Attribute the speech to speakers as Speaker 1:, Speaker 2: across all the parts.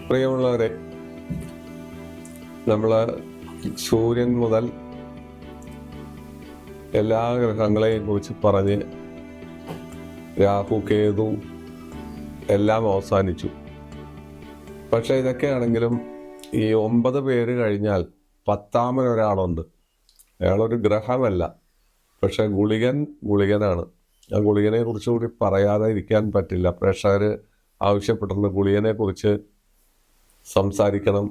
Speaker 1: പ്രിയമുള്ളവരെ, നമ്മൾ സൂര്യൻ മുതൽ എല്ലാ ഗ്രഹങ്ങളെയും കുറിച്ച് പറഞ്ഞ് രാഹു, കേതു എല്ലാം അവസാനിച്ചു. പക്ഷെ ഇതൊക്കെയാണെങ്കിലും ഈ 9 പേര് കഴിഞ്ഞാൽ 10-മൊരാളുണ്ട്. അയാളൊരു ഗ്രഹമല്ല, പക്ഷെ ഗുളികനാണ്. ആ ഗുളികനെ കുറിച്ച് കൂടി പറയാതെ ഇരിക്കാൻ പറ്റില്ല. പ്രേക്ഷകർ ആവശ്യപ്പെട്ടിരുന്ന ഗുളികനെ കുറിച്ച് സംസാരിക്കണം,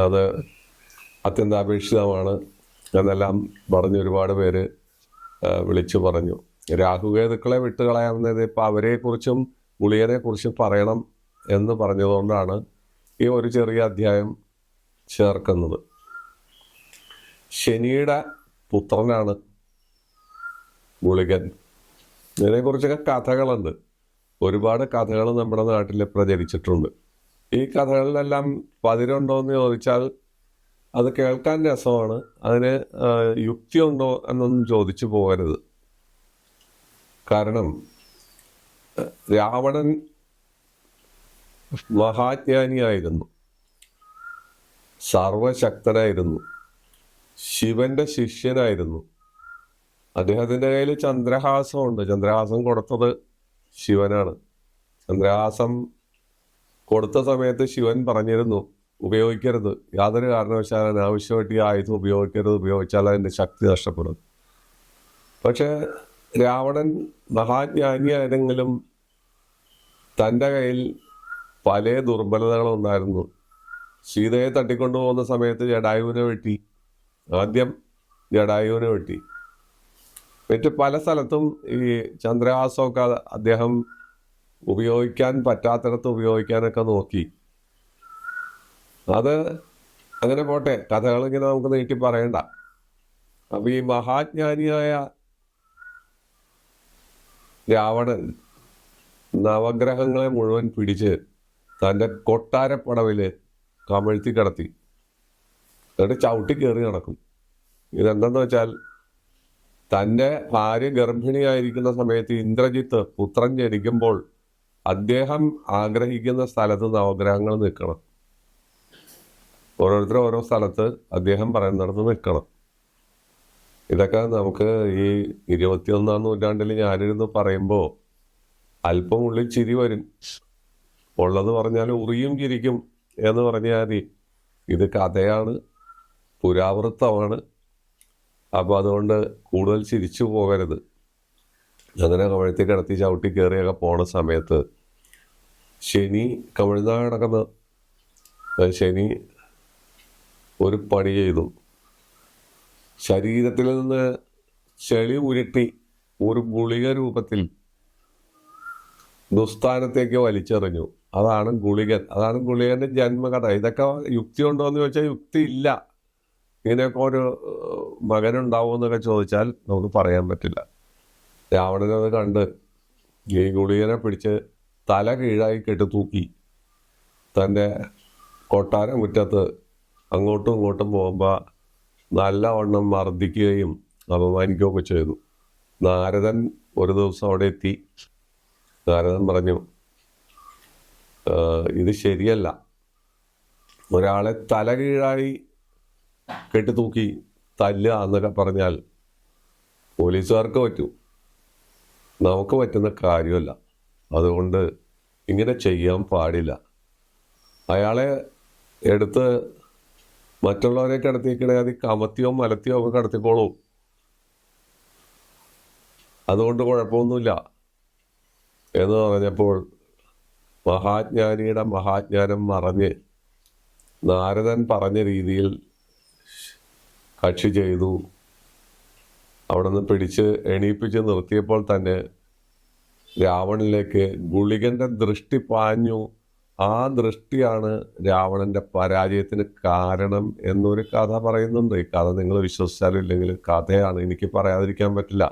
Speaker 1: അത് അത്യന്താപേക്ഷിതമാണ് എന്നെല്ലാം പറഞ്ഞ് ഒരുപാട് പേര് വിളിച്ചു പറഞ്ഞു. രാഹുകേതുക്കളെ വിട്ടുകളയാവുന്നത് ഇപ്പം അവരെക്കുറിച്ചും ഗുളികനെക്കുറിച്ചും പറയണം എന്ന് പറഞ്ഞതുകൊണ്ടാണ് ഈ ഒരു ചെറിയ അധ്യായം ചേർക്കുന്നത്. ശനിയുടെ പുത്രനാണ് ഗുളികൻ. ഇതിനെക്കുറിച്ചൊക്കെ കഥകളുണ്ട്, ഒരുപാട് കഥകൾ നമ്മുടെ നാട്ടിൽ പ്രചരിച്ചിട്ടുണ്ട്. ഈ കഥകളിലെല്ലാം പതിരുണ്ടോ എന്ന് ചോദിച്ചാൽ അത് കേൾക്കാൻ രസമാണ്, അതിന് യുക്തിയുണ്ടോ എന്നൊന്നും ചോദിച്ചു പോകരുത്. കാരണം രാവണൻ മഹാജ്ഞാനിയായിരുന്നു, സർവശക്തനായിരുന്നു, ശിവന്റെ ശിഷ്യനായിരുന്നു. അദ്ദേഹത്തിൻ്റെ കയ്യിൽ ചന്ദ്രഹാസമുണ്ട്. ചന്ദ്രഹാസം കൊടുത്തത് ശിവനാണ്. ചന്ദ്രഹാസം കൊടുത്ത സമയത്ത് ശിവൻ പറഞ്ഞിരുന്നു, ഉപയോഗിക്കരുത്, യാതൊരു കാരണവശാലും അനാവശ്യമായിട്ട് ഈ ആയുധം ഉപയോഗിക്കരുത്, ഉപയോഗിച്ചാൽ അതിൻ്റെ ശക്തി നഷ്ടപ്പെടും. പക്ഷെ രാവണൻ മഹാജ്ഞാനിയായിരുന്നെങ്കിലും തൻ്റെ കയ്യിൽ പല ദുർബലതകളുണ്ടായിരുന്നു. സീതയെ തട്ടിക്കൊണ്ടുപോകുന്ന സമയത്ത് ജടായുവിനെ വെട്ടി. ആദ്യം ജടായുവിനെ വെട്ടി. മറ്റ് പല സ്ഥലത്തും ഈ ചന്ദ്രഹാസമൊക്കെ അദ്ദേഹം ഉപയോഗിക്കാൻ പറ്റാത്തിടത്ത് ഉപയോഗിക്കാനൊക്കെ നോക്കി. അത് അങ്ങനെ പോട്ടെ, കഥകളിങ്ങനെ നമുക്ക് നീട്ടി പറയണ്ട. അപ്പം ഈ മഹാജ്ഞാനിയായ രാവണൻ നവഗ്രഹങ്ങളെ മുഴുവൻ പിടിച്ച് തൻ്റെ കൊട്ടാരപ്പടവിൽ കമഴ്ത്തി കിടത്തി, എന്നിട്ട് ചവിട്ടി കയറി നടക്കും. ഇതെന്തെന്ന് വെച്ചാൽ, തൻ്റെ ഭാര്യ ഗർഭിണിയായിരിക്കുന്ന സമയത്ത് ഇന്ദ്രജിത്ത് പുത്രൻ ജനിക്കുമ്പോൾ അദ്ദേഹം ആഗ്രഹിക്കുന്ന സ്ഥലത്ത് നവഗ്രഹങ്ങൾ നിൽക്കണം. ഓരോരുത്തരും ഓരോ സ്ഥലത്ത് അദ്ദേഹം പറയുന്നിടത്ത് നിൽക്കണം. ഇതൊക്കെ നമുക്ക് ഈ 21-ാം നൂറ്റാണ്ടിൽ ഞാനിരുന്ന് പറയുമ്പോൾ അല്പം ഉള്ളിൽ ചിരി വരും. ഉള്ളത് പറഞ്ഞാൽ ഉറിയും ചിരിക്കും എന്ന് പറഞ്ഞാൽ മതി. ഇത് കഥയാണ്, പുരാവൃത്തമാണ്. അപ്പോൾ അതുകൊണ്ട് കൂടുതൽ ചിരിച്ചു പോകരുത്. അങ്ങനെ കമഴ്ത്തി കിടത്തി ചവിട്ടി കയറിയൊക്കെ പോണ സമയത്ത് ശനി കമിഴ്ന്നാ കിടക്കുന്നത്. ശനി ഒരു പണി ചെയ്തു. ശരീരത്തിൽ നിന്ന് ചെളി ഉരുട്ടി ഒരു ഗുളിക രൂപത്തിൽ ദുസ്ഥാനത്തേക്ക് വലിച്ചെറിഞ്ഞു. അതാണ് ഗുളികൻ. അതാണ് ഗുളികൻ്റെ ജന്മകഥ. ഇതൊക്കെ യുക്തി ഉണ്ടോ എന്ന് ചോദിച്ചാൽ യുക്തി ഇല്ല. ഇങ്ങനെയൊക്കെ ഒരു മകനുണ്ടാവുമെന്നൊക്കെ ചോദിച്ചാൽ നമുക്ക് പറയാൻ പറ്റില്ല. രാവണനത് കണ്ട് ഈ ഗുളികനെ പിടിച്ച് തല കീഴായി കെട്ടിത്തൂക്കി തൻ്റെ കൊട്ടാര മുറ്റത്ത് അങ്ങോട്ടും ഇങ്ങോട്ടും പോകുമ്പോൾ നല്ലവണ്ണം മർദ്ദിക്കുകയും അപമാനിക്കുകയൊക്കെ ചെയ്തു. നാരദൻ ഒരു ദിവസം അവിടെ എത്തി. നാരദൻ പറഞ്ഞു, ഇത് ശരിയല്ല, ഒരാളെ തല കീഴായി കെട്ടിത്തൂക്കി തല്ലുക എന്നൊക്കെ പറഞ്ഞാൽ പോലീസുകാർക്ക് പറ്റൂ, നമുക്ക് പറ്റുന്ന കാര്യമല്ല. അതുകൊണ്ട് ഇങ്ങനെ ചെയ്യാൻ പാടില്ല. അയാളെ എടുത്ത് മറ്റുള്ളവരെ കിടത്തിക്കണേ, അത് കമത്തിയോ മലത്തിയോ ഒക്കെ കിടത്തിക്കോളൂ, അതുകൊണ്ട് കുഴപ്പമൊന്നുമില്ല എന്ന് പറഞ്ഞപ്പോൾ മഹാജ്ഞാനിയുടെ മഹാജ്ഞാനം മറഞ്ഞ് നാരദൻ പറഞ്ഞ രീതിയിൽ കക്ഷി ചെയ്തു. അവിടെ നിന്ന് പിടിച്ച് എണീപ്പിച്ച് നിർത്തിയപ്പോൾ തന്നെ രാവണനിലേക്ക് ഗുളികൻ്റെ ദൃഷ്ടി പാഞ്ഞു. ആ ദൃഷ്ടിയാണ് രാവണൻ്റെ പരാജയത്തിന് കാരണം എന്നൊരു കഥ പറയുന്നുണ്ട്. ഈ കഥ നിങ്ങൾ വിശ്വസിച്ചാലും ഇല്ലെങ്കിലും കഥയാണ്, എനിക്ക് പറയാതിരിക്കാൻ പറ്റില്ല.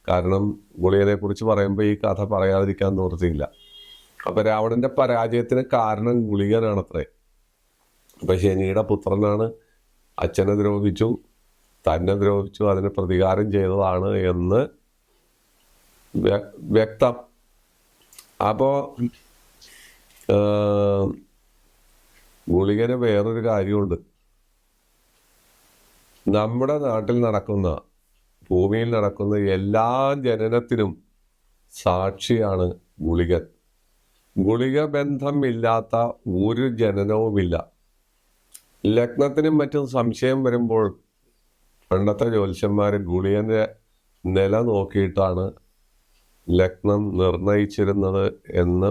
Speaker 1: കാരണം ഗുളികനെ കുറിച്ച് പറയുമ്പോൾ ഈ കഥ പറയാതിരിക്കാൻ നിവൃത്തിയില്ല. അപ്പം രാവണൻ്റെ പരാജയത്തിന് കാരണം ഗുളികനാണത്രേ. അപ്പം ശനിയുടെ പുത്രനാണ്, അച്ഛനെ ദ്രോഹിച്ചു, തന്നെ ദ്രോഹിച്ചു, അതിന് പ്രതികാരം ചെയ്തതാണ് എന്ന് വ്യക്തം. അപ്പോൾ ഗുളികന് വേറൊരു കാര്യമുണ്ട്. നമ്മുടെ നാട്ടിൽ നടക്കുന്ന, ഭൂമിയിൽ നടക്കുന്ന എല്ലാ ജനനത്തിനും സാക്ഷിയാണ് ഗുളികൻ. ഗുളിക ബന്ധം ഇല്ലാത്ത ഒരു ജനനവുമില്ല. ലഗ്നത്തിനും മറ്റും സംശയം വരുമ്പോൾ പണ്ടത്തെ ജ്യോത്സ്യന്മാർ ഗുളികന്റെ നില നോക്കിയിട്ടാണ് ലഗ്നം നിർണയിച്ചിരുന്നത് എന്ന്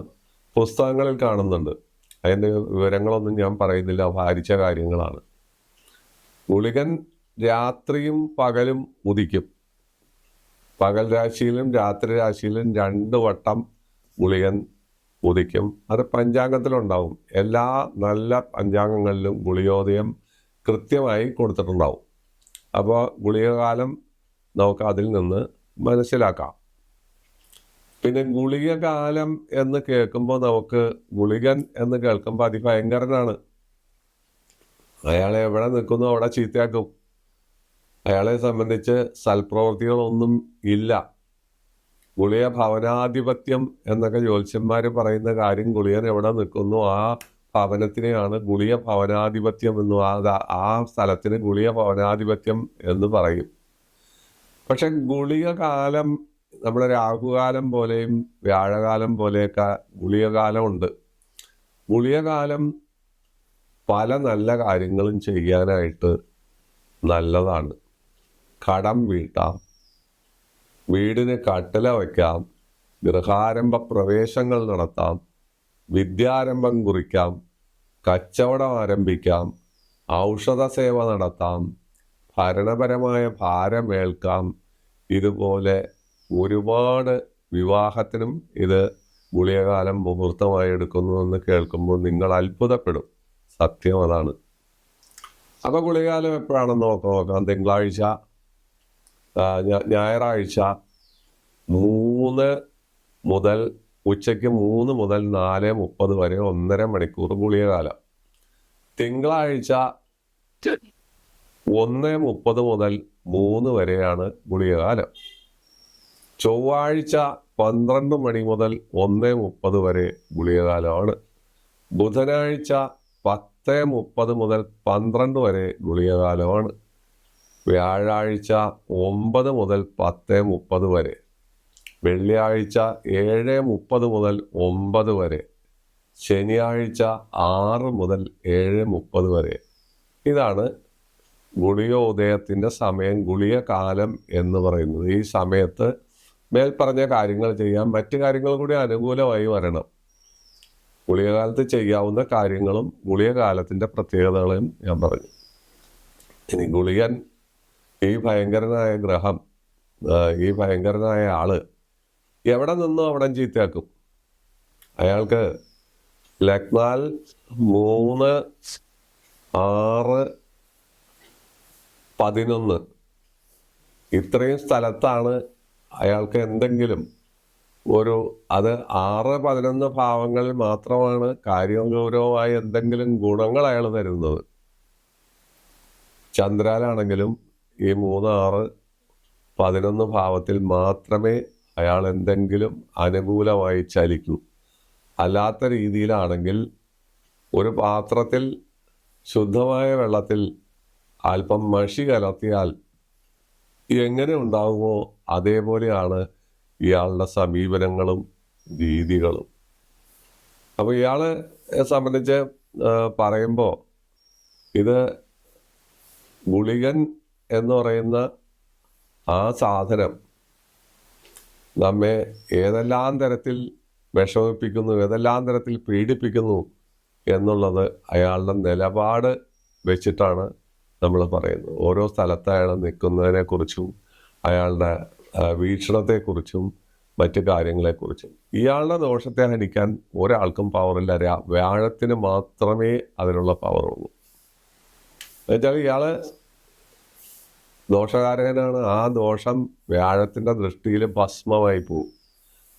Speaker 1: പുസ്തകങ്ങളിൽ കാണുന്നുണ്ട്. അതിൻ്റെ വിവരങ്ങളൊന്നും ഞാൻ പറയുന്നില്ല, ഭാരിച്ച കാര്യങ്ങളാണ്. ഗുളികൻ രാത്രിയും പകലും ഉദിക്കും. പകൽ രാശിയിലും രാത്രി രാശിയിലും 2 വട്ടം ഗുളികൻ ഉദിക്കും. അത് പഞ്ചാംഗത്തിലുണ്ടാവും. എല്ലാ നല്ല പഞ്ചാംഗങ്ങളിലും ഗുളികോദയം കൃത്യമായി കൊടുത്തിട്ടുണ്ടാവും. അപ്പോൾ ഗുളികകാലം നമുക്ക് അതിൽ നിന്ന് മനസ്സിലാക്കാം. പിന്നെ ഗുളികകാലം എന്ന് കേൾക്കുമ്പോൾ നമുക്ക്, ഗുളികൻ എന്ന് കേൾക്കുമ്പോൾ അതിഭയങ്കരനാണ്. അയാളെ എവിടെ നിൽക്കുന്നു അവിടെ ചീത്തയാക്കും. അയാളെ സംബന്ധിച്ച് സൽപ്രവൃത്തികളൊന്നും ഇല്ല. ഗുളിക ഭവനാധിപത്യം എന്നൊക്കെ ജ്യോത്സ്യന്മാർ പറയുന്ന കാര്യം, ഗുളികൻ എവിടെ നിൽക്കുന്നു ആ ഭവനത്തിനെയാണ് ഗുളിക ഭവനാധിപത്യം എന്നും ആ സ്ഥലത്തിന് ഗുളിക ഭവനാധിപത്യം എന്ന് പറയും. പക്ഷെ ഗുളിക കാലം നമ്മുടെ രാഹുകാലം പോലെയും വ്യാഴകാലം പോലെയൊക്കെ ഗുളികകാലമുണ്ട്. ഗുളികകാലം പല നല്ല കാര്യങ്ങളും ചെയ്യാനായിട്ട് നല്ലതാണ്. കടം വീട്ടാം, വീടിന് കട്ടില വയ്ക്കാം, ഗൃഹാരംഭ പ്രവേശങ്ങൾ നടത്താം, വിദ്യാരംഭം കുറിക്കാം, കച്ചവടം ആരംഭിക്കാം, ഔഷധ സേവ നടത്താം, ഭരണപരമായ ഭാരമേൽക്കാം. ഇതുപോലെ ഒരുപാട് വിവാഹത്തിനും ഇത് ഗുളികകാലം മുഹൂർത്തമായി എടുക്കുന്നുവെന്ന് കേൾക്കുമ്പോൾ നിങ്ങൾ അത്ഭുതപ്പെടും. സത്യം അതാണ്. അപ്പോൾ ഗുളികകാലം എപ്പോഴാണെന്ന് നോക്കാം. തിങ്കളാഴ്ച, ഞായറാഴ്ച 3 മുതൽ ഉച്ചയ്ക്ക് 3 മുതൽ 4:30 വരെ 1.5 മണിക്കൂർ ഗുളികകാലം. തിങ്കളാഴ്ച 1:30 മുതൽ 3 വരെയാണ് ഗുളികകാലം. ചൊവ്വാഴ്ച 12 മണി മുതൽ 1:30 വരെ ഗുളികകാലമാണ്. ബുധനാഴ്ച 10:30 മുതൽ 12 വരെ ഗുളികകാലമാണ്. വ്യാഴാഴ്ച 9 മുതൽ 10:30 വരെ. വെള്ളിയാഴ്ച 7:30 മുതൽ 9 വരെ. ശനിയാഴ്ച 6 മുതൽ 7:30 വരെ. ഇതാണ് ഗുളിക ഉദയത്തിൻ്റെ സമയം, ഗുളിക കാലം എന്ന് പറയുന്നത്. ഈ സമയത്ത് മേൽപ്പറഞ്ഞ കാര്യങ്ങൾ ചെയ്യാം. മറ്റു കാര്യങ്ങൾ കൂടി അനുകൂലമായി വരണം. ഗുളികകാലത്ത് ചെയ്യാവുന്ന കാര്യങ്ങളും ഗുളികകാലത്തിൻ്റെ പ്രത്യേകതകളും ഞാൻ പറഞ്ഞു. ഇനി ഗുളികൻ, ഈ ഭയങ്കരനായ ഗ്രഹം, ഈ ഭയങ്കരനായ ആള് എവിടെ നിന്നോ അവിടെ ചീത്തയാക്കും. അയാൾക്ക് ലഗ്നാൽ 3, 6, 11 ഇത്രയും സ്ഥലത്താണ് അയാൾക്ക് എന്തെങ്കിലും ഒരു, അത് 6, 11 ഭാവങ്ങളിൽ മാത്രമാണ് കാര്യഗൗരവമായ എന്തെങ്കിലും ഗുണങ്ങൾ അയാൾ തരുന്നത്. ചന്ദ്രാലാണെങ്കിലും ഈ 3, 6, 11 ഭാവത്തിൽ മാത്രമേ അയാൾ എന്തെങ്കിലും അനുകൂലമായി ചലിക്കൂ. അല്ലാത്ത രീതിയിലാണെങ്കിൽ ഒരു പാത്രത്തിൽ ശുദ്ധമായ വെള്ളത്തിൽ അല്പം മഷി കലർത്തിയാൽ എങ്ങനെ ഉണ്ടാകുമോ അതേപോലെയാണ് ഇയാളുടെ സമീപനങ്ങളും രീതികളും. അപ്പോൾ ഇയാളെ സംബന്ധിച്ച് പറയുമ്പോൾ, ഇത് ഗുളികൻ എന്ന് പറയുന്ന ആ സാധനം നമ്മെ ഏതെല്ലാം തരത്തിൽ വിഷമിപ്പിക്കുന്നു, ഏതെല്ലാം തരത്തിൽ പീഡിപ്പിക്കുന്നു എന്നുള്ളത് അയാളുടെ നിലപാട് വെച്ചിട്ടാണ് നമ്മൾ പറയുന്നത്. ഓരോ സ്ഥലത്ത് അയാൾ നിൽക്കുന്നതിനെക്കുറിച്ചും അയാളുടെ വീക്ഷണത്തെക്കുറിച്ചും മറ്റു കാര്യങ്ങളെക്കുറിച്ചും. ഇയാളുടെ ദോഷത്തെ ഹനിക്കാൻ ഒരാൾക്കും പവറില്ല. വ്യാഴത്തിന് മാത്രമേ അതിനുള്ള പവറുള്ളൂ. എന്നുവെച്ചാൽ ഇയാൾ ദോഷകാരകനാണ്. ആ ദോഷം വ്യാഴത്തിൻ്റെ ദൃഷ്ടിയിൽ ഭസ്മമായി പോകും.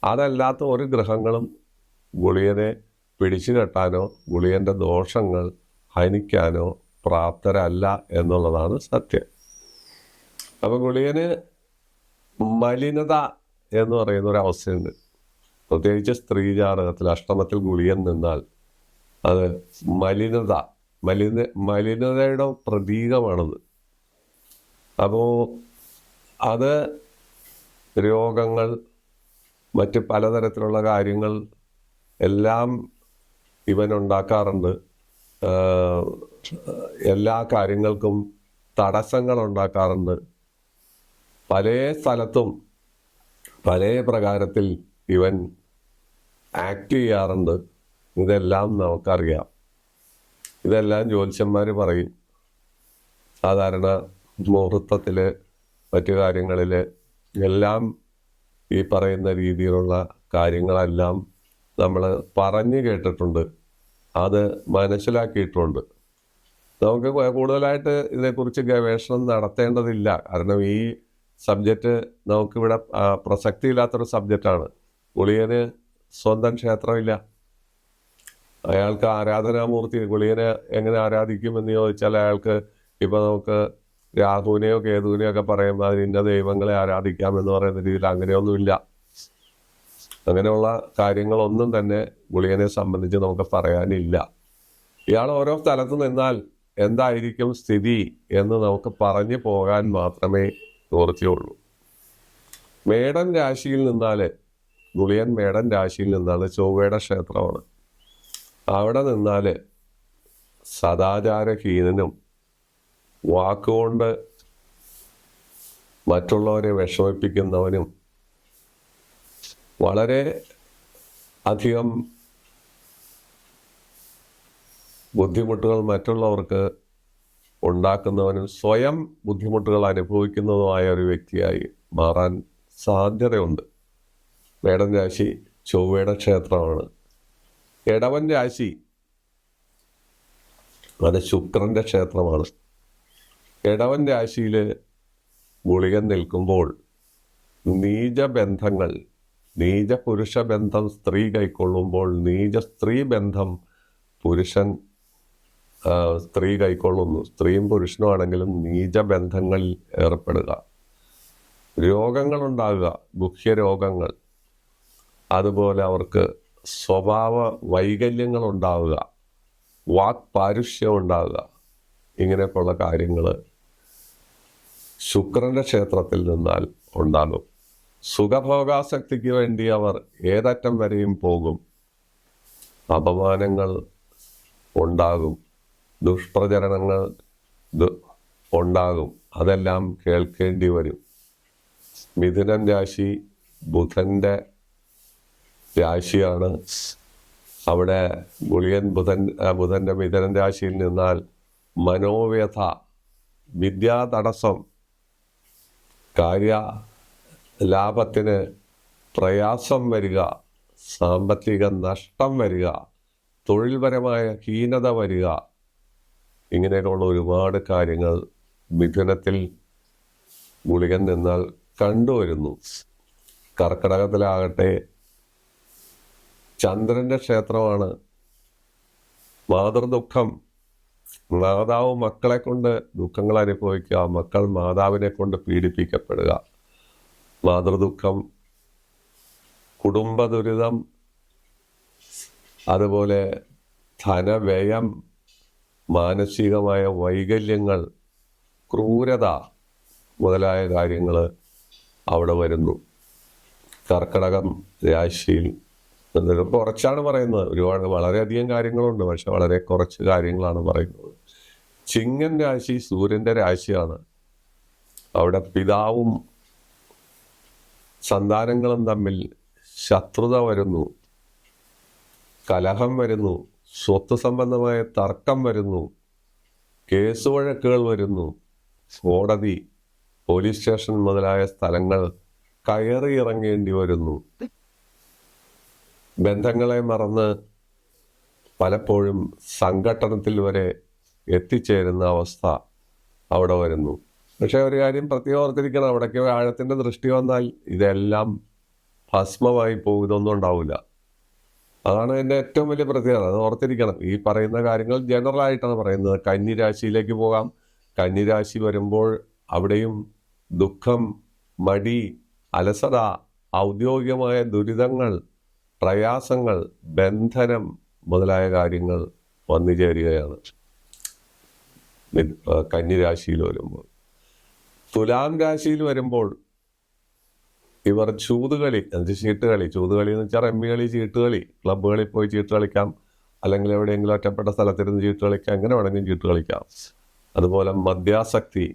Speaker 1: അതല്ലാത്ത ഒരു ഗ്രഹങ്ങളും ഗുളികനെ പിടിച്ചു കെട്ടാനോ ഗുളികൻ്റെ ദോഷങ്ങൾ ഹനിക്കാനോ പ്രാപ്തരല്ല എന്നുള്ളതാണ് സത്യം. അപ്പോൾ ഗുളികന് മലിനത എന്ന് പറയുന്ന ഒരവസ്ഥയുണ്ട്. പ്രത്യേകിച്ച് സ്ത്രീ ജാതകത്തിൽ അഷ്ടമത്തിൽ ഗുളികൻ നിന്നാൽ അത് മലിനത, മലിനതയുടെ പ്രതീകമാണത്. അപ്പോൾ അത് രോഗങ്ങൾ, മറ്റ് പലതരത്തിലുള്ള കാര്യങ്ങൾ എല്ലാം ഇവനുണ്ടാക്കാറുണ്ട്. എല്ലാ കാര്യങ്ങൾക്കും തടസ്സങ്ങൾ ഉണ്ടാക്കാറുണ്ട്. പല സ്ഥലത്തും പല പ്രകാരത്തിൽ ഇവൻ ആക്ട് ചെയ്യാറുണ്ട്. ഇതെല്ലാം നമുക്കറിയാം. ഇതെല്ലാം ജ്യോത്സ്യന്മാർ പറയും. സാധാരണ മുഹൂർത്തത്തിൽ, മറ്റു കാര്യങ്ങളിൽ എല്ലാം ഈ പറയുന്ന രീതിയിലുള്ള കാര്യങ്ങളെല്ലാം നമ്മൾ പറഞ്ഞു കേട്ടിട്ടുണ്ട്, അത് മനസ്സിലാക്കിയിട്ടുണ്ട്. നമുക്ക് കൂടുതലായിട്ട് ഇതിനെക്കുറിച്ച് ഗവേഷണം നടത്തേണ്ടതില്ല. കാരണം ഈ സബ്ജക്റ്റ് നമുക്കിവിടെ പ്രസക്തിയില്ലാത്തൊരു സബ്ജക്റ്റാണ്. ഗുളികന് സ്വന്തം ക്ഷേത്രമില്ല. അയാൾക്ക് ആരാധനാമൂർത്തി, ഗുളികനെ എങ്ങനെ ആരാധിക്കുമെന്ന് ചോദിച്ചാൽ അയാൾക്ക് ഇപ്പം നമുക്ക് രാഹുവിനെയോ കേതുവിനെയോ ഒക്കെ പറയുമ്പോൾ അതിന് ഇന്ന ദൈവങ്ങളെ ആരാധിക്കാമെന്ന് പറയുന്ന രീതിയിൽ അങ്ങനെയൊന്നുമില്ല. അങ്ങനെയുള്ള കാര്യങ്ങളൊന്നും തന്നെ ഗുളികനെ സംബന്ധിച്ച് നമുക്ക് പറയാനില്ല. ഇയാൾ ഓരോ സ്ഥലത്ത് നിന്നാൽ എന്തായിരിക്കും സ്ഥിതി എന്ന് നമുക്ക് പറഞ്ഞു പോകാൻ മാത്രമേ നിവൃത്തിയുള്ളൂ. മേടൻ രാശിയിൽ നിന്നാൽ, ഗുളികൻ മേടൻ രാശിയിൽ നിന്നാൽ ചൊവ്വയുടെ ക്ഷേത്രമാണ്. അവിടെ നിന്നാൽ സദാചാരഹീനനും വാക്കുകൊണ്ട് മറ്റുള്ളവരെ വിഷമിപ്പിക്കുന്നവനും വളരെ അധികം ബുദ്ധിമുട്ടുകൾ മറ്റുള്ളവർക്ക് ഉണ്ടാക്കുന്നവനും സ്വയം ബുദ്ധിമുട്ടുകൾ അനുഭവിക്കുന്നതുമായ ഒരു വ്യക്തിയായി മാറാൻ സാധ്യതയുണ്ട്. മേടൻ രാശി ചൊവ്വയുടെ ക്ഷേത്രമാണ്. ഇടവൻ രാശി അത് ശുക്രന്റെ ക്ഷേത്രമാണ്. ഇടവൻ രാശിയിൽ ഗുളികൻ നിൽക്കുമ്പോൾ നീചബന്ധങ്ങൾ, നീച പുരുഷ ബന്ധം സ്ത്രീ കൈക്കൊള്ളുമ്പോൾ നീച സ്ത്രീ ബന്ധം പുരുഷൻ സ്ത്രീ കൈക്കൊള്ളുന്നു. സ്ത്രീയും പുരുഷനും ആണെങ്കിലും നീചബന്ധങ്ങളിൽ ഏർപ്പെടുക, രോഗങ്ങളുണ്ടാകുക, ഗുഹ്യരോഗങ്ങൾ, അതുപോലെ അവർക്ക് സ്വഭാവ വൈകല്യങ്ങൾ ഉണ്ടാവുക, വാക്പാരുഷ്യം ഉണ്ടാവുക, ഇങ്ങനെയൊക്കെയുള്ള കാര്യങ്ങൾ ശുക്രന്റെ ക്ഷേത്രത്തിൽ നിന്നാൽ ഉണ്ടാകും. സുഖഭോഗാസക്തിക്ക് വേണ്ടി അവർ ഏതറ്റം വരെയും പോകും. അപമാനങ്ങൾ ഉണ്ടാകും, ദുഷ്പ്രചരണങ്ങൾ ഉണ്ടാകും, അതെല്ലാം കേൾക്കേണ്ടി വരും. മിഥുനൻ രാശി ബുധന്റെ രാശിയാണ്. അവിടെ ഗുളികൻ ബുധന്റെ മിഥുനൻ രാശിയിൽ നിന്നാൽ മനോവ്യഥ, വിദ്യാതടസ്സം, കാര്യ ലാഭത്തിന് പ്രയാസം വരിക, സാമ്പത്തിക നഷ്ടം വരിക, തൊഴിൽപരമായ ഹീനത വരിക, ഇങ്ങനെയൊക്കെയുള്ള ഒരുപാട് കാര്യങ്ങൾ മിഥുനത്തിൽ ഗുളികൻ നിന്നാൽ കണ്ടുവരുന്നു. കർക്കിടകത്തിലാകട്ടെ ചന്ദ്രന്റെ ക്ഷേത്രമാണ്. മാതൃദുഃഖം, മാതാവ് മക്കളെ കൊണ്ട് ദുഃഖങ്ങൾ അനുഭവിക്കുക, മക്കൾ മാതാവിനെ കൊണ്ട് പീഡിപ്പിക്കപ്പെടുക, മാതൃദുഃഖം, കുടുംബ ദുരിതം, അതുപോലെ ധനവ്യയം, മാനസികമായ വൈകല്യങ്ങൾ, ക്രൂരത മുതലായ കാര്യങ്ങൾ അവിടെ വരുന്നു. കർക്കിടകം രാശിയിൽ കുറച്ചാണ് പറയുന്നത്. ഒരുപാട് വളരെയധികം കാര്യങ്ങളുണ്ട്, പക്ഷെ വളരെ കുറച്ച് കാര്യങ്ങളാണ് പറയുന്നത്. ചിങ്ങൻ രാശി സൂര്യന്റെ രാശിയാണ്. അവിടെ പിതാവും സന്താനങ്ങളും തമ്മിൽ ശത്രുത വരുന്നു, കലഹം വരുന്നു, സ്വത്ത് സംബന്ധമായ തർക്കം വരുന്നു, കേസ് വഴക്കുകൾ വരുന്നു, കോടതി, പോലീസ് സ്റ്റേഷൻ മുതലായ സ്ഥലങ്ങൾ കയറി ഇറങ്ങേണ്ടി വരുന്നു. ബന്ധങ്ങളെ മറന്ന് പലപ്പോഴും സംഘട്ടനത്തിൽ വരെ എത്തിച്ചേരുന്ന അവസ്ഥ അവിടെ വരുന്നു. പക്ഷെ ഒരു കാര്യം പ്രത്യേകം ഓർത്തിരിക്കണം, അവിടേക്ക് ആഴത്തിൻ്റെ ദൃഷ്ടി വന്നാൽ ഇതെല്ലാം ഭസ്മമായി പോകും, ഇതൊന്നും ഉണ്ടാവില്ല. അതാണ് എൻ്റെ ഏറ്റവും വലിയ പ്രത്യേകത, അത് ഓർത്തിരിക്കണം. ഈ പറയുന്ന കാര്യങ്ങൾ ജനറൽ ആയിട്ടാണ് പറയുന്നത്. കന്നിരാശിയിലേക്ക് പോകാം. കന്നിരാശി വരുമ്പോൾ അവിടെയും ദുഃഖം, മടി, അലസത, ഔദ്യോഗികമായ ദുരിതങ്ങൾ, പ്രയാസങ്ങൾ, ബന്ധനം, മുതലായ കാര്യങ്ങൾ വന്നു ചേരുകയാണ് കന്നി രാശിയിൽ വരുമ്പോൾ. തുലാം രാശിയിൽ വരുമ്പോൾ ഇവർ ചൂതുകളി, ചീട്ടുകളി, ചൂതുകളി എന്ന് വെച്ചാൽ റമ്മി കളി, ചീട്ടുകളി, ക്ലബ്ബുകളിൽ പോയി ചീട്ട് കളിക്കാം, അല്ലെങ്കിൽ എവിടെയെങ്കിലും ഒറ്റപ്പെട്ട സ്ഥലത്തിരുന്ന് ചീട്ട് കളിക്കാം, എങ്ങനെ വേണമെങ്കിലും ചീട്ട് കളിക്കാം. അതുപോലെ മദ്യാസക്തി,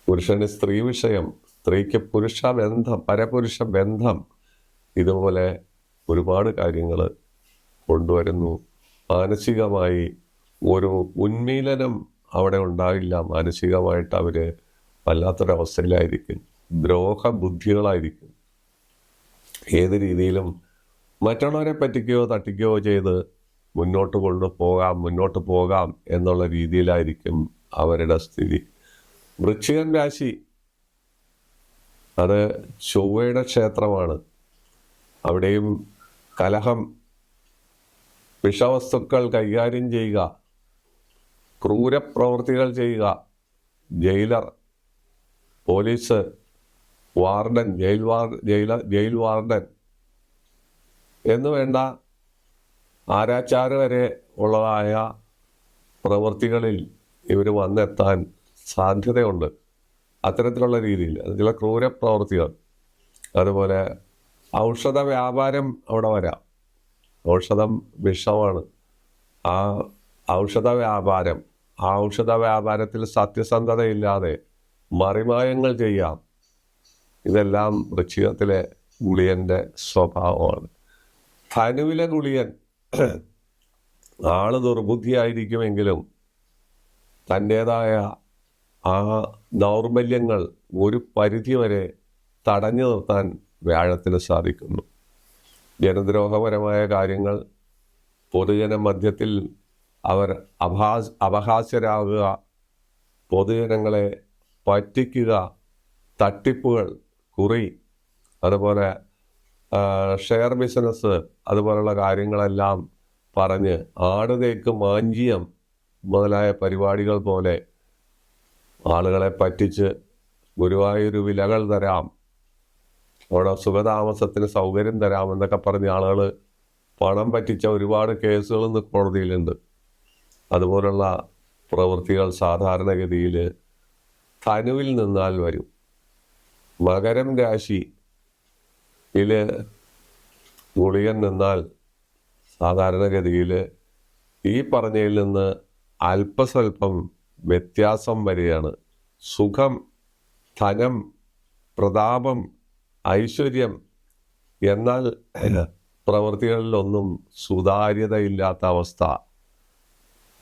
Speaker 1: പുരുഷന് സ്ത്രീ വിഷയം, സ്ത്രീക്ക് പുരുഷ ബന്ധം, പരപുരുഷ ബന്ധം, ഇതുപോലെ ഒരുപാട് കാര്യങ്ങൾ കൊണ്ടുവരുന്നു. മാനസികമായി ഒരു ഉന്മീലനം അവിടെ ഉണ്ടാകില്ല. മാനസികമായിട്ട് അവർ വല്ലാത്തൊരവസ്ഥയിലായിരിക്കും, ദ്രോഹബുദ്ധികളായിരിക്കും. ഏത് രീതിയിലും മറ്റുള്ളവരെ പറ്റിക്കുകയോ തട്ടിക്കുകയോ ചെയ്ത് മുന്നോട്ട് പോകാം എന്നുള്ള രീതിയിലായിരിക്കും അവരുടെ സ്ഥിതി. വൃശ്ചികൻ രാശി, അത് ചൊവ്വയുടെ ക്ഷേത്രമാണ്. അവിടെയും കലഹം, വിഷവസ്തുക്കൾ കൈകാര്യം ചെയ്യുക, ക്രൂരപ്രവൃത്തികൾ ചെയ്യുക, jailer, police, warden, jail warden എന്ന് വേണ്ട ആരാച്ചാർ വരെ ഉള്ളതായ പ്രവൃത്തികളിൽ ഇവർ വന്നെത്താൻ സാധ്യതയുണ്ട്. അത്തരത്തിലുള്ള രീതിയിൽ ചില ക്രൂര പ്രവൃത്തികൾ. അതുപോലെ ഔഷധ വ്യാപാരം അവിടെ വരാം. ഔഷധം വിഷമാണ്. ആ ഔഷധ വ്യാപാരത്തിൽ സത്യസന്ധതയില്ലാതെ മറിമായങ്ങൾ ചെയ്യാം. ഇതെല്ലാം വൃശ്ചികത്തിലെ ഗുളിയൻ്റെ സ്വഭാവമാണ്. ധനുവിലെ ഗുളിയൻ ആള് ദുർബുദ്ധിയായിരിക്കുമെങ്കിലും തൻ്റേതായ ആ ദൗർബല്യങ്ങൾ ഒരു പരിധിവരെ തടഞ്ഞു നിർത്താൻ വ്യാഴത്തിന് സാധിക്കുന്നു. ജനദ്രോഹപരമായ കാര്യങ്ങൾ, പൊതുജന മധ്യത്തിൽ അവർ അപഹാസ്യരാകുക, പൊതുജനങ്ങളെ പറ്റിക്കുക, തട്ടിപ്പുകൾ, കുറി, അതുപോലെ ഷെയർ ബിസിനസ്, അതുപോലുള്ള കാര്യങ്ങളെല്ലാം പറഞ്ഞ് ആടുതേക്ക് മാഞ്ചിയം മുതലായ പരിപാടികൾ പോലെ ആളുകളെ പറ്റിച്ച് ഗുരുവായൂർ വിലകൾ തരാം, അവിടെ സുഖതാമസത്തിന് സൗകര്യം തരാമെന്നൊക്കെ പറഞ്ഞ് ആളുകൾ പണം പറ്റിച്ച ഒരുപാട് കേസുകൾ ഇന്ന് കോടതിയിലുണ്ട്. അതുപോലുള്ള പ്രവൃത്തികൾ സാധാരണഗതിയിൽ ധനുവിൽ നിന്നാൽ വരും. മകരം രാശിയിൽ ഗുളികൻ നിന്നാൽ സാധാരണഗതിയിൽ ഈ പറഞ്ഞതിൽ നിന്ന് അല്പസ്വല്പം വ്യത്യാസം വരികയാണ്. സുഖം, ധനം, പ്രതാപം, ഐശ്വര്യം, എന്നാൽ പ്രവൃത്തികളിലൊന്നും സുതാര്യതയില്ലാത്ത അവസ്ഥ.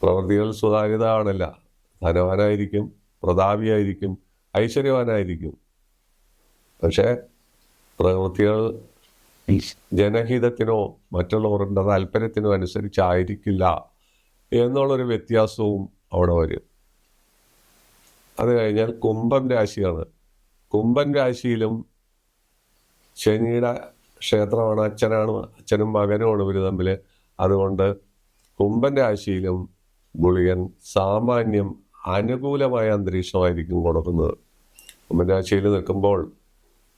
Speaker 1: പ്രവൃത്തികൾ സുതാര്യത കാണില്ല. ധനവാനായിരിക്കും, പ്രതാപിയായിരിക്കും, ഐശ്വര്യവാനായിരിക്കും, പക്ഷേ പ്രവൃത്തികൾ ജനഹിതത്തിനോ മറ്റുള്ളവരുടെ താല്പര്യത്തിനോ അനുസരിച്ചായിരിക്കില്ല എന്നുള്ളൊരു വ്യത്യാസവും അവിടെ വരും. അത് കഴിഞ്ഞാൽ കുംഭം രാശിയാണ്. കുംഭൻ രാശിയിലും ശനിയുടെ ക്ഷേത്രമാണ്. അച്ഛനും മകനുമാണ് ഇവർ തമ്മിൽ. അതുകൊണ്ട് കുംഭൻ രാശിയിലും ഗുളികൻ സാമാന്യം അനുകൂലമായ അന്തരീക്ഷമായിരിക്കും കൊടുക്കുന്നത്. കുംഭൻ രാശിയിൽ നിൽക്കുമ്പോൾ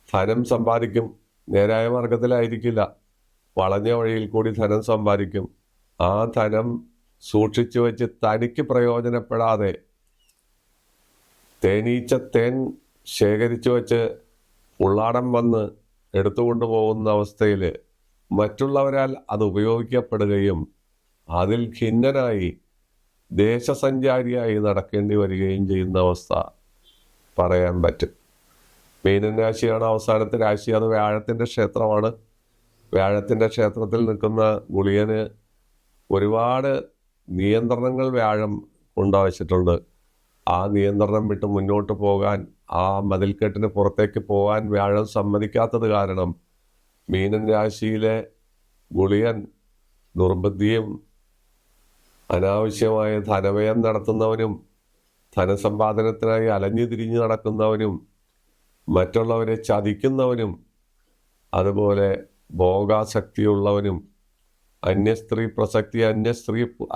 Speaker 1: ധനം സമ്പാദിക്കും. നേരായ മാർഗത്തിലായിരിക്കില്ല, വളഞ്ഞ വഴിയിൽ കൂടി ധനം സമ്പാദിക്കും. ആ ധനം സൂക്ഷിച്ചു വെച്ച് തനിക്ക് പ്രയോജനപ്പെടാതെ തേൻ ശേഖരിച്ചു വെച്ച് ഉള്ളാടം വന്ന് എടുത്തുകൊണ്ടു പോകുന്ന അവസ്ഥയിൽ മറ്റുള്ളവരാൽ അത് ഉപയോഗിക്കപ്പെടുകയും അതിൽ ഖിന്നനായി ദേശസഞ്ചാരിയായി നടക്കേണ്ടി വരികയും ചെയ്യുന്ന അവസ്ഥ പറയാൻ പറ്റും. മീനൻ രാശിയാണ് അവസാനത്തെ രാശി. അത് വ്യാഴത്തിൻ്റെ ക്ഷേത്രമാണ്. വ്യാഴത്തിൻ്റെ ക്ഷേത്രത്തിൽ നിൽക്കുന്ന ഗുളിയന് ഒരുപാട് നിയന്ത്രണങ്ങൾ വ്യാഴം കൊണ്ടുവച്ചിട്ടുണ്ട്. ആ നിയന്ത്രണം വിട്ട് മുന്നോട്ട് പോകാൻ, ആ മതിൽക്കെട്ടിന് പുറത്തേക്ക് പോകാൻ വ്യാഴം സമ്മതിക്കാത്തത് കാരണം മീനൻ രാശിയിലെ ഗുളിയൻ ദുർബുദ്ധിയും അനാവശ്യമായ ധനവ്യയം നടത്തുന്നവനും ധനസമ്പാദനത്തിനായി അലഞ്ഞു തിരിഞ്ഞു നടക്കുന്നവനും മറ്റുള്ളവരെ ചതിക്കുന്നവനും അതുപോലെ ഭോഗാസക്തിയുള്ളവനും അന്യസ്ത്രീ പ്രസക്തി,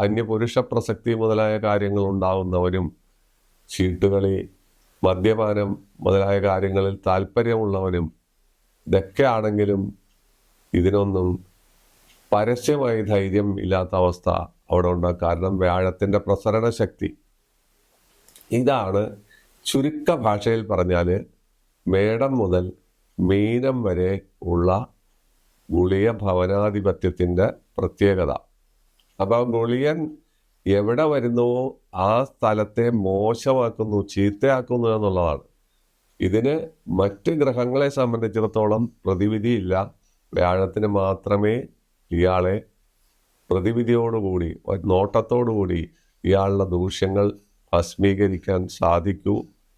Speaker 1: അന്യപുരുഷ പ്രസക്തി മുതലായ കാര്യങ്ങൾ ഉണ്ടാകുന്നവനും ചീട്ടുകളി, മദ്യപാനം മുതലായ കാര്യങ്ങളിൽ താല്പര്യമുള്ളവനും ഇതൊക്കെ ആണെങ്കിലും ഇതിനൊന്നും പരസ്യമായി ധൈര്യം ഇല്ലാത്ത അവസ്ഥ അവിടെ ഉണ്ടാകും. കാരണം വ്യാഴത്തിൻ്റെ പ്രസരണ ശക്തി. ഇതാണ് ചുരുക്ക ഭാഷയിൽ പറഞ്ഞാൽ മേടം മുതൽ മീനം വരെ ഉള്ള ഗുളിക ഭവനാധിപത്യത്തിൻ്റെ പ്രത്യേകത. അപ്പോൾ ഗുളിയൻ എവിടെ വരുന്നുവോ ആ സ്ഥലത്തെ മോശമാക്കുന്നു, ചീത്തയാക്കുന്നു എന്നുള്ളതാണ്. ഇതിന് മറ്റ് ഗ്രഹങ്ങളെ സംബന്ധിച്ചിടത്തോളം പ്രതിവിധിയില്ല. വ്യാഴത്തിന് മാത്രമേ ഇയാളെ പ്രതിവിധിയോടുകൂടി, നോട്ടത്തോടുകൂടി ഇയാളുടെ ദൂഷ്യങ്ങൾ ഭസ്മീകരിക്കാൻ സാധിക്കൂ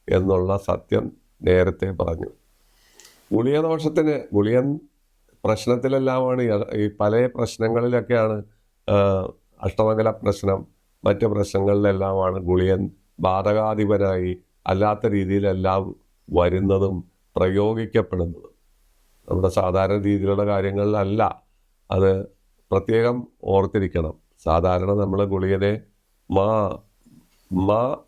Speaker 1: എന്നുള്ള സത്യം നേരത്തെ പറഞ്ഞു. ഗുളികദോഷത്തിന്, ഗുളിയൻ പ്രശ്നത്തിലെല്ലാമാണ് ഈ പല പ്രശ്നങ്ങളിലൊക്കെയാണ് അഷ്ടമംഗല പ്രശ്നം, മറ്റ് പ്രശ്നങ്ങളിലെല്ലാമാണ് ഗുളിയൻ ബാധകാധിപനായി അല്ലാത്ത രീതിയിലെല്ലാം വരുന്നതും പ്രയോഗിക്കപ്പെടുന്നതും. നമ്മുടെ സാധാരണ രീതിയിലുള്ള കാര്യങ്ങളിലല്ല. അത് പ്രത്യേകം ഓർത്തിരിക്കണം. സാധാരണ നമ്മൾ ഗുളികനെ മാ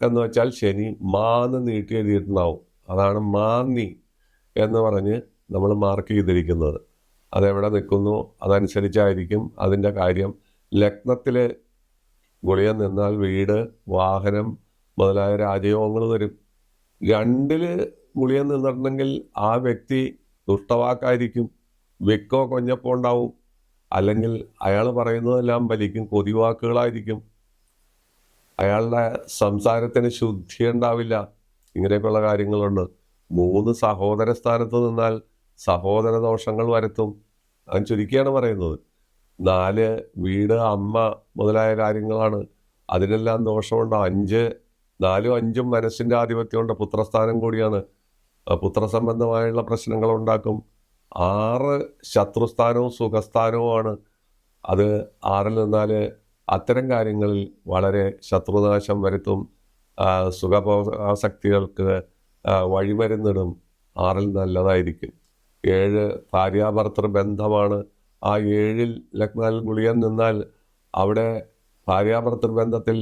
Speaker 1: എന്ന് വെച്ചാൽ ശനി, മാന്ന് നീട്ടി എഴുതിയിട്ടുണ്ടാവും. അതാണ് മാന്നി എന്ന് പറഞ്ഞ് നമ്മൾ മാർക്ക് ചെയ്തിരിക്കുന്നത്. അതെവിടെ നിൽക്കുന്നു അതനുസരിച്ചായിരിക്കും അതിൻ്റെ കാര്യം. ലഗ്നത്തിൽ ഗുളികൻ നിന്നാൽ വീട്, വാഹനം മുതലായ രാജയോഗങ്ങൾ വരും. 2 ഗുളികൻ നിന്നിട്ടുണ്ടെങ്കിൽ ആ വ്യക്തി ദുഷ്ടവാക്കായിരിക്കും, വെക്കോ കൊഞ്ഞപ്പോ ഉണ്ടാവും, അല്ലെങ്കിൽ അയാൾ പറയുന്നതെല്ലാം വലിക്കും, കൊതിവാക്കുകളായിരിക്കും, അയാളുടെ സംസാരത്തിന് ശുദ്ധി ഉണ്ടാവില്ല. ഇങ്ങനെയൊക്കെയുള്ള കാര്യങ്ങളുണ്ട്. 3 സഹോദര സ്ഥാനത്ത് നിന്നാൽ സഹോദര ദോഷങ്ങൾ വരുത്തും. ഞാൻ ചുരുക്കിയാണ് പറയുന്നത്. 4 വീട്, അമ്മ മുതലായ കാര്യങ്ങളാണ്, അതിനെല്ലാം ദോഷമുണ്ട്. 5 4ഉം 5ഉം മനസ്സിൻ്റെ ആധിപത്യമുണ്ട്. പുത്രസ്ഥാനം കൂടിയാണ്, പുത്രസംബന്ധമായുള്ള പ്രശ്നങ്ങൾ ഉണ്ടാക്കും. 6 ശത്രുസ്ഥാനവും സുഖസ്ഥാനവുമാണ്. അത് 6ൽ നിന്നാൽ അത്തരം കാര്യങ്ങളിൽ വളരെ ശത്രുനാശം വരുത്തും, സുഖാസക്തികൾക്ക് വഴിമരുന്നിടും. 6ൽ നല്ലതായിരിക്കും. 7 ഭാര്യാഭർത്തൃ ബന്ധമാണ്. ആ 7ൽ ലഗ്നാൽ ഗുളികൻ നിന്നാൽ അവിടെ ഭാര്യാഭർത്തൃ ബന്ധത്തിൽ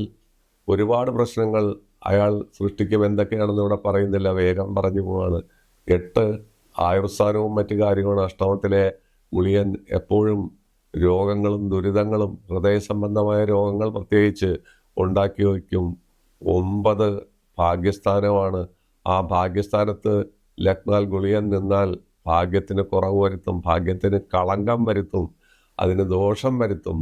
Speaker 1: ഒരുപാട് പ്രശ്നങ്ങൾ അയാൾ സൃഷ്ടിക്കും. എന്തൊക്കെയാണെന്ന് ഇവിടെ പറയുന്നില്ല, വേഗം പറഞ്ഞു പോവാണ്. 8 ആയുർസ്ഥാനവും മറ്റു കാര്യങ്ങളും. അഷ്ടമത്തിലെ ഗുളികൻ എപ്പോഴും രോഗങ്ങളും ദുരിതങ്ങളും ഹൃദയ സംബന്ധമായ രോഗങ്ങൾ പ്രത്യേകിച്ച് ഉണ്ടാക്കി വയ്ക്കും. 9 ഭാഗ്യസ്ഥാനമാണ്. ആ ഭാഗ്യസ്ഥാനത്ത് ലഗ്നാൽ ഗുളികൻ നിന്നാൽ ഭാഗ്യത്തിന് കുറവ് വരുത്തും, ഭാഗ്യത്തിന് കളങ്കം വരുത്തും, അതിന് ദോഷം വരുത്തും.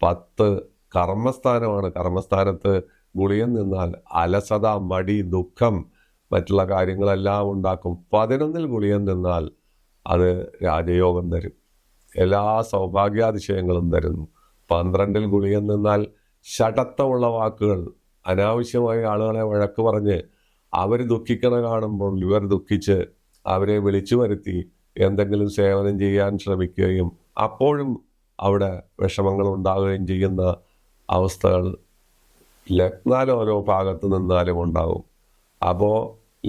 Speaker 1: 10 കർമ്മസ്ഥാനമാണ്. കർമ്മസ്ഥാനത്ത് ഗുളികൻ നിന്നാൽ അലസത, മടി, ദുഃഖം, മറ്റുള്ള കാര്യങ്ങളെല്ലാം ഉണ്ടാക്കും. 11ൽ ഗുളികൻ നിന്നാൽ അത് രാജയോഗം തരും, എല്ലാ സൗഭാഗ്യാതിശയങ്ങളും തരുന്നു. 12ൽ ഗുളികൻ നിന്നാൽ ഷടത്തമുള്ള വാക്കുകൾ, അനാവശ്യമായി ആളുകളെ വഴക്ക് പറഞ്ഞ് അവർ ദുഃഖിക്കണ കാണുമ്പോൾ ഇവർ ദുഃഖിച്ച് അവരെ വിളിച്ചു വരുത്തി എന്തെങ്കിലും സേവനം ചെയ്യാൻ ശ്രമിക്കുകയും അപ്പോഴും അവിടെ വിഷമങ്ങൾ ഉണ്ടാകുകയും ചെയ്യുന്ന അവസ്ഥകൾ ലഗ്നാൽ ഓരോ ഭാഗത്ത് നിന്നാലും ഉണ്ടാകും. അപ്പോൾ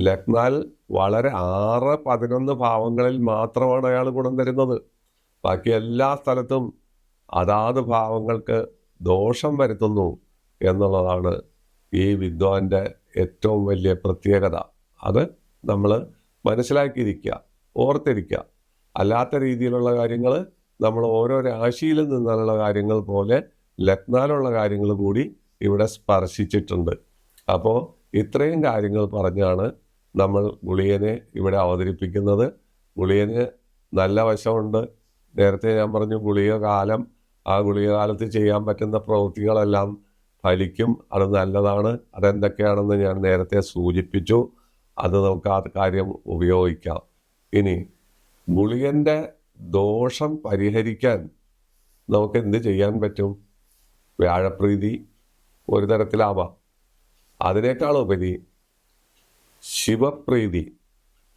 Speaker 1: ലഗ്നാൽ വളരെ 6, 11 ഭാവങ്ങളിൽ മാത്രമാണ് അയാൾ ഗുണം തരുന്നത്. ബാക്കി എല്ലാ സ്ഥലത്തും അതാത് ഭാവങ്ങൾക്ക് ദോഷം വരുത്തുന്നു എന്നുള്ളതാണ് ഈ വിദ്വാൻ്റെ ഏറ്റവും വലിയ പ്രത്യേകത. അത് നമ്മൾ മനസ്സിലാക്കിയിരിക്കുക, ഓർത്തിരിക്കുക. അല്ലാത്ത രീതിയിലുള്ള കാര്യങ്ങൾ നമ്മൾ ഓരോ രാശിയിൽ നിന്നുള്ള കാര്യങ്ങൾ പോലെ ലഗ്നാലുള്ള കാര്യങ്ങൾ കൂടി ഇവിടെ സ്പർശിച്ചിട്ടുണ്ട്. അപ്പോൾ ഇത്രയും കാര്യങ്ങൾ പറഞ്ഞാണ് നമ്മൾ ഗുളികനെ ഇവിടെ അവതരിപ്പിക്കുന്നത്. ഗുളികന് നല്ല വശമുണ്ട്. നേരത്തെ ഞാൻ പറഞ്ഞു ഗുളിക കാലം, ആ ഗുളിക കാലത്ത് ചെയ്യാൻ പറ്റുന്ന പ്രവൃത്തികളെല്ലാം ഫലിക്കും, അത് നല്ലതാണ്. അതെന്തൊക്കെയാണെന്ന് ഞാൻ നേരത്തെ സൂചിപ്പിച്ചു. അത് നമുക്ക് ആ കാര്യം ഉപയോഗിക്കാം. ഇനി ഗുളികൻ്റെ ദോഷം പരിഹരിക്കാൻ നമുക്ക് എന്ത് ചെയ്യാൻ പറ്റും? വ്യാഴപ്രീതി ഒരു തരത്തിലാവാം. അതിനേക്കാളുപരി ശിവപ്രീതി,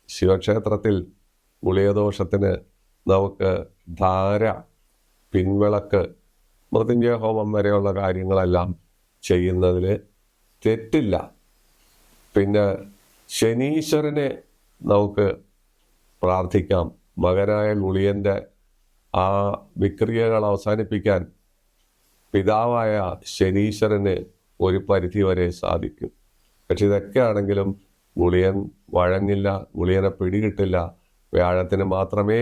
Speaker 1: ശിവക്ഷേത്രത്തിൽ ഗുളികദോഷത്തിന് നമുക്ക് ധാര, പിൻവിളക്ക്, മൃത്യുഞ്ജയ ഹോമം വരെയുള്ള കാര്യങ്ങളെല്ലാം ചെയ്യുന്നതിൽ തെറ്റില്ല. പിന്നെ ശനീശ്വരനെ നമുക്ക് പ്രാർത്ഥിക്കാം. മകനായ ഗുളികൻ്റെ ആ വിക്രിയകൾ അവസാനിപ്പിക്കാൻ പിതാവായ ശനീശ്വരന് ഒരു പരിധി വരെ സാധിക്കും. പക്ഷെ ഇതൊക്കെ ആണെങ്കിലും ഗുളികൻ വഴങ്ങില്ല, ഗുളികനെ പിടികിട്ടില്ല. വ്യാഴത്തിന് മാത്രമേ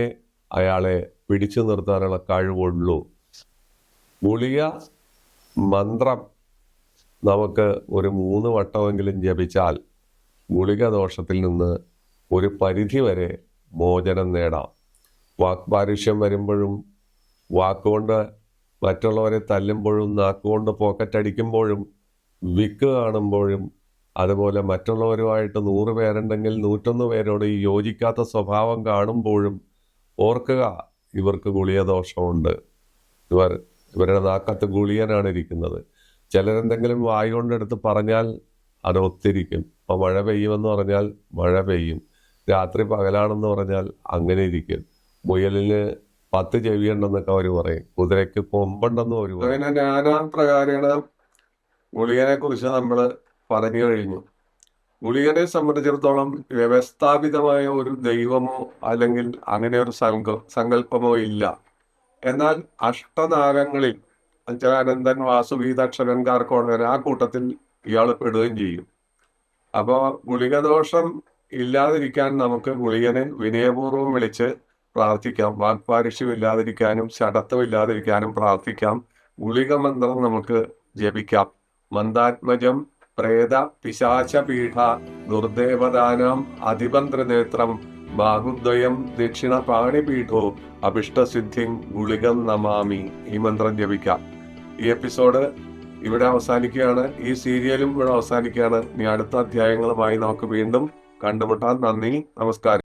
Speaker 1: അയാളെ പിടിച്ചു നിർത്താനുള്ള കഴിവുള്ളൂ. ഗുളിക മന്ത്രം നമുക്ക് ഒരു 3 വട്ടമെങ്കിലും ജപിച്ചാൽ ഗുളിക ദോഷത്തിൽ നിന്ന് ഒരു പരിധി വരെ മോചനം നേടാം. വാക്പാരുഷ്യം വരുമ്പോഴും, വാക്കുകൊണ്ട് മറ്റുള്ളവരെ തല്ലുമ്പോഴും, നാക്കുകൊണ്ട് പോക്കറ്റടിക്കുമ്പോഴും, വിക്ക് കാണുമ്പോഴും, അതുപോലെ മറ്റുള്ളവരുമായിട്ട് 100 പേരുണ്ടെങ്കിൽ 101 പേരോട് ഈ യോജിക്കാത്ത സ്വഭാവം കാണുമ്പോഴും ഓർക്കുക, ഇവർക്ക് ഗുളിക ദോഷമുണ്ട്. ഇവരുടെ നാക്കത്ത് ഗുളികനാണ് ഇരിക്കുന്നത്. ചിലരെന്തെങ്കിലും വായു കൊണ്ടെടുത്ത് പറഞ്ഞാൽ അത് ഒത്തിരിക്കും. അപ്പോൾ മഴ പെയ്യുമെന്ന് പറഞ്ഞാൽ മഴ പെയ്യും. രാത്രി പകലാണെന്ന് പറഞ്ഞാൽ അങ്ങനെ ഇരിക്കും. മുയലിന് 10 ചെവിയുണ്ടെന്നൊക്കെ അവർ പറയും. കുതിരയ്ക്ക് കൊമ്പുണ്ടെന്ന് അവർ പറയും. അങ്ങനെ നാനാ പ്രകാരേണ ഗുളികനെ കുറിച്ച് നമ്മൾ പറഞ്ഞു കഴിഞ്ഞു. ഗുളികനെ സംബന്ധിച്ചിടത്തോളം വ്യവസ്ഥാപിതമായ ഒരു ദൈവമോ അല്ലെങ്കിൽ അങ്ങനെ ഒരു സങ്കല്പമോ ഇല്ല. എന്നാൽ അഷ്ടനാഗങ്ങളിൽ അനന്തൻ, വാസുകി, ദക്ഷകൻ, കാർക്കോടകൻ ആ കൂട്ടത്തിൽ ഇയാൾ പെടുകയും ചെയ്യും. അപ്പോൾ ഗുളികദോഷം ഇല്ലാതിരിക്കാൻ നമുക്ക് ഗുളികനെ വിനയപൂർവ്വം വിളിച്ച് പ്രാർത്ഥിക്കാം. വാക്പാരുഷ്യം ഇല്ലാതിരിക്കാനും ശടത്വം ഇല്ലാതിരിക്കാനും പ്രാർത്ഥിക്കാം. ഗുളിക മന്ത്രം നമുക്ക് ജപിക്കാം. മന്ദാത്മജം പ്രേത പിശാച പീഠ ദുർദേവദാനം അതിപന്ത്രനേത്രം ബാഹുദ്വയം ദക്ഷിണ പാണിപീഠോ അഭിഷ്ടസിദ്ധിം ഗുളികം നമാമി. ഈ മന്ത്രം ജപിക്കാം. ഈ എപ്പിസോഡ് ഇവിടെ അവസാനിക്കുകയാണ്. ഈ സീരിയലും ഇവിടെ അവസാനിക്കുകയാണ്. ഇനി അടുത്ത അധ്യായങ്ങളുമായി നമുക്ക് വീണ്ടും കണ്ടുമുട്ടാം. നന്ദി, നമസ്കാരം.